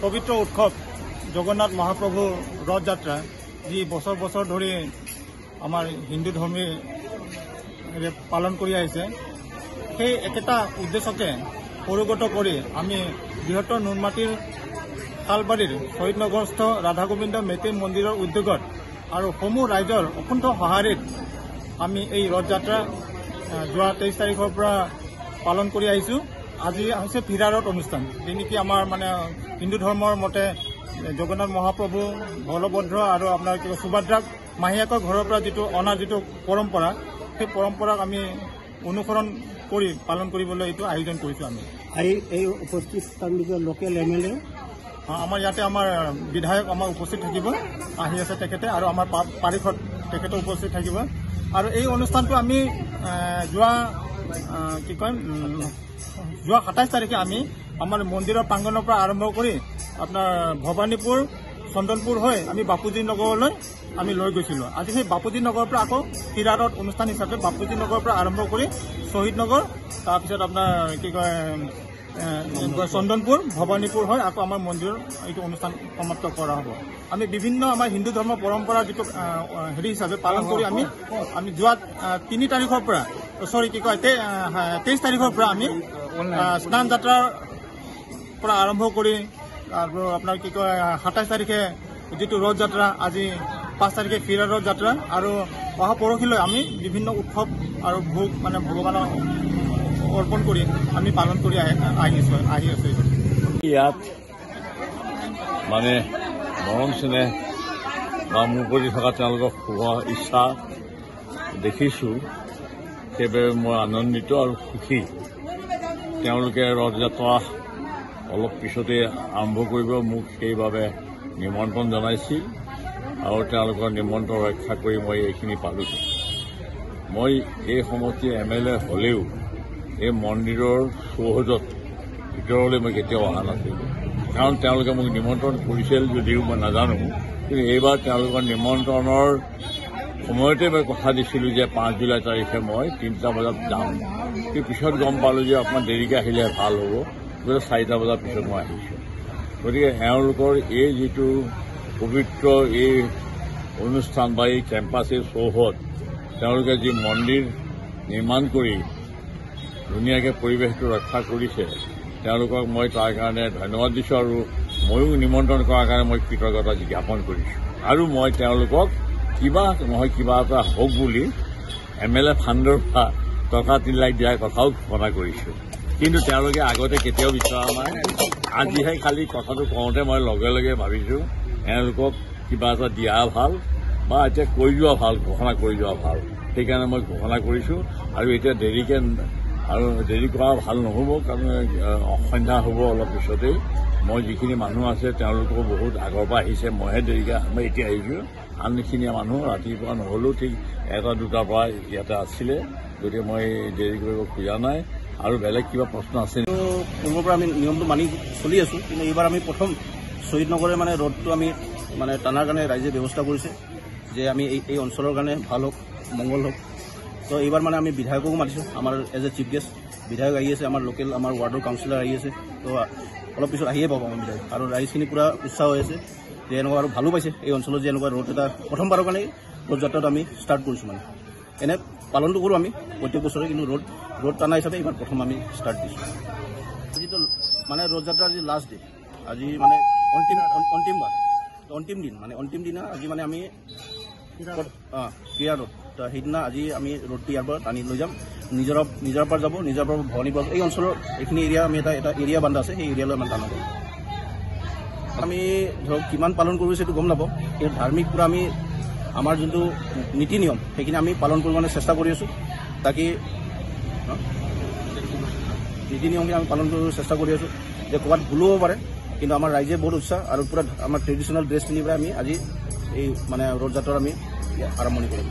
পবিত্ৰ উৎসৱ জগন্নাথ মহাপ্ৰভুৰ ৰথযাত্ৰা যি বছৰ বছৰ ধৰি আমাৰ হিন্দু ধৰ্মী পালন কৰি আহিছে, সেই একেটা উদ্দেশ্যকে পৰিগত কৰি আমি বৃহত্তৰ নুনমাটিৰ শালবাৰীৰ শ্বহীদ নগৰস্থ ৰাধা গোবিন্দ মেতি মন্দিৰৰ উদ্যোগত আৰু সমূহ ৰাইজৰ অকুণ্ঠ সঁহাৰিত আমি এই ৰথযাত্ৰা যোৱা 23 তাৰিখৰ পৰা পালন কৰি আহিছোঁ। আজি হৈছে ফিৰা ৰথ অনুষ্ঠান, যি নেকি আমাৰ হিন্দু ধৰ্মৰ মতে জগন্নাথ মহাপ্ৰভু বলভদ্ৰ আৰু আপোনাৰ সুভদ্ৰাক মাহীয়েকৰ ঘৰৰ পৰা যিটো অনা যিটো পৰম্পৰা, সেই পৰম্পৰাক আমি অনুসৰণ কৰি পালন কৰিবলৈ এইটো আয়োজন কৰিছোঁ। আমি এই উপস্থিত লোকেল MLA আমাৰ ইয়াতে আমাৰ বিধায়ক আমাৰ উপস্থিত থাকিব, আহি আছে তেখেতে, আৰু আমাৰ পাৰিষদ তেখেতে উপস্থিত থাকিব। আৰু এই অনুষ্ঠানটো আমি যোৱা 27 তাৰিখে আমি আমাৰ মন্দিৰৰ প্ৰাংগণৰ পৰা আৰম্ভ কৰি আপোনাৰ ভৱানীপুৰ চন্দনপুৰ হৈ আমি বাপুজী নগৰলৈ আমি লৈ গৈছিলোঁ। আজি সেই বাপুজী নগৰৰ পৰা আকৌ ফিৰা ৰথ অনুষ্ঠান হিচাপে বাপুজী নগৰৰ পৰা আৰম্ভ কৰি শ্বহীদ নগৰ, তাৰপিছত আপোনাৰ চন্দনপুৰ ভৱানীপুৰ হৈ আকৌ আমাৰ মন্দিৰৰ এইটো অনুষ্ঠান সমাপ্ত কৰা হ'ব। আমি বিভিন্ন আমাৰ হিন্দু ধৰ্মৰ পৰম্পৰা যিটো হিচাপে পালন কৰি আমি যোৱা 23 তাৰিখৰ পৰা 23 তাৰিখৰ পৰা আমি স্নান যাত্ৰাৰ পৰা আৰম্ভ কৰি আৰু আপোনাৰ 27 তাৰিখে যিটো ৰথ যাত্ৰা, আজি 5 তাৰিখে ফিৰা ৰথ যাত্ৰা, আৰু অহা পৰহিলৈ আমি বিভিন্ন উৎসৱ আৰু ভোগ ভগৱানক অৰ্পণ কৰি আমি পালন কৰি আহি আছোঁ। ইয়াত মৰম চেনেহ বা মোৰ প্ৰতি থকা তেওঁলোকৰ শুভ ইচ্ছা দেখিছোঁ, সেইবাবে মই আনন্দিত আৰু সুখী। তেওঁলোকে ৰথযাত্ৰা অলপ পিছতে আৰম্ভ কৰিব, মোক সেইবাবে নিমন্ত্ৰণ জনাইছিল আৰু তেওঁলোকৰ নিমন্ত্ৰণ ৰক্ষা কৰি মই এইখিনি পালোঁ। মই এই সমষ্টিৰ MLA হ'লেও এই মন্দিৰৰ চৌহদত ভিতৰলৈ মই কেতিয়াও অহা নাছিলোঁ, কাৰণ তেওঁলোকে মোক নিমন্ত্ৰণ কৰিছিল যদিও মই নাজানো। কিন্তু এইবাৰ তেওঁলোকৰ নিমন্ত্ৰণৰ সময়তে মই কথা দিছিলোঁ যে 5 জুলাই তাৰিখে মই 3টা বজাত যাম। কিন্তু পিছত গম পালোঁ যে অকণমান দেৰিকৈ আহিলে ভাল হ'ব, গতিকে 4টা বজাৰ পিছত মই আহিছোঁ। গতিকে এওঁলোকৰ এই যিটো পবিত্ৰ এই অনুষ্ঠান বা এই কেম্পাছৰ চৌহদ, তেওঁলোকে যি মন্দিৰ নিৰ্মাণ কৰি ধুনীয়াকৈ পৰিৱেশটো ৰক্ষা কৰিছে, তেওঁলোকক মই তাৰ কাৰণে ধন্যবাদ দিছোঁ আৰু ময়ো নিমন্ত্ৰণ কৰাৰ কাৰণে মই কৃতজ্ঞতা জ্ঞাপন কৰিছোঁ। আৰু মই তেওঁলোকক কিবা নহয় কিবা এটা হওক বুলি MLA ফাণ্ডৰ পৰা টকা 3 লাখ দিয়াৰ কথাও ঘোষণা কৰিছোঁ। কিন্তু তেওঁলোকে আগতে কেতিয়াও বিচৰা নাই। আজিহে খালি কথাটো কওঁতে মই লগে লগে ভাবিছোঁ এওঁলোকক কিবা এটা দিয়া ভাল বা এতিয়া কৰি যোৱা ভাল, ঘোষণা কৰি যোৱা ভাল। সেইকাৰণে মই ঘোষণা কৰিছোঁ। আৰু এতিয়া দেৰি কৰা ভাল নহ'ব, কাৰণ অসন্ধ্যা হ'ব অলপ পিছতেই। মই যিখিনি মানুহ আছে তেওঁলোকো বহুত আগৰ পৰা আহিছে, মইহে দেৰিকৈ মই এতিয়া আহিছোঁ। আনখিনি মানুহ ৰাতিপুৱা নহ'লেও ঠিক 1-2টাৰ পৰা ইয়াতে আছিলে, গতিকে মই দেৰি কৰিব খোজা নাই। আৰু বেলেগ কিবা প্ৰশ্ন আছে? পূৰ্বৰ পৰা আমি নিয়মটো মানি চলি আছোঁ, কিন্তু এইবাৰ আমি প্ৰথম শ্বহীদ নগৰে ৰথটো আমি টানাৰ কাৰণে ৰাইজে ব্যৱস্থা কৰিছে যে আমি এই অঞ্চলৰ কাৰণে ভাল হওক, মংগল হওক। তো এইবাৰ আমি বিধায়ককো মাতিছোঁ, আমাৰ এজ এ চিফ গেষ্ট বিধায়ক আহি আছে, আমাৰ লোকেল আমাৰ ৱাৰ্ডৰ কাউন্সিলৰ আহি আছে। তো অলপ পিছত আহিয়ে পাব আমাৰ বিধায়ক, আৰু ৰাইজখিনি পূৰা উৎসাহ হৈ আছে যে এনেকুৱা, আৰু ভালো পাইছে এই অঞ্চলত যে এনেকুৱা ৰথ এটা প্ৰথমবাৰৰ কাৰণে ৰথযাত্ৰাটো আমি ষ্টাৰ্ট কৰিছোঁ। এনে পালনটো কৰোঁ আমি প্ৰত্যেক বছৰে, কিন্তু ৰথ টানা হিচাপে এইবাৰ প্ৰথম আমি ষ্টাৰ্ট দিছোঁ। যিটো ৰথযাত্ৰাৰ যি লাষ্ট ডে, আজি অন্তিম দিন অন্তিম দিনা আজি আমি ক্ৰীড়া ৰথ, সেইদিনা আজি আমি ৰথটো ইয়াৰ পৰা টানি লৈ যাম, নিজৰ পৰা যাব, নিজৰ পৰা ভৱানীপুৰ, এই অঞ্চলৰ এইখিনি এৰিয়া আমি এটা এৰিয়া বান্ধা আছে, সেই এৰিয়ালৈ টানা যাম। আমি ধৰক কিমান পালন কৰোঁ সেইটো গম নাপাওঁ, কিন্তু ধাৰ্মিক পূৰা আমি আমাৰ যোনটো নীতি নিয়ম সেইখিনি আমি পালন কৰিব চেষ্টা কৰি আছোঁ। তাকে নীতি নিয়মখিনি আমি পালন কৰিব চেষ্টা কৰি আছোঁ, যে ক'ৰবাত ভুলো হ'ব পাৰে, কিন্তু আমাৰ ৰাইজে বহুত উৎসাহ আৰু পূৰা আমাৰ ট্ৰেডিশ্যনেল ড্ৰেছ পিন্ধি পেলাই আমি আজি এই ৰথযাত্ৰাৰ আমি আৰম্ভণি কৰিম।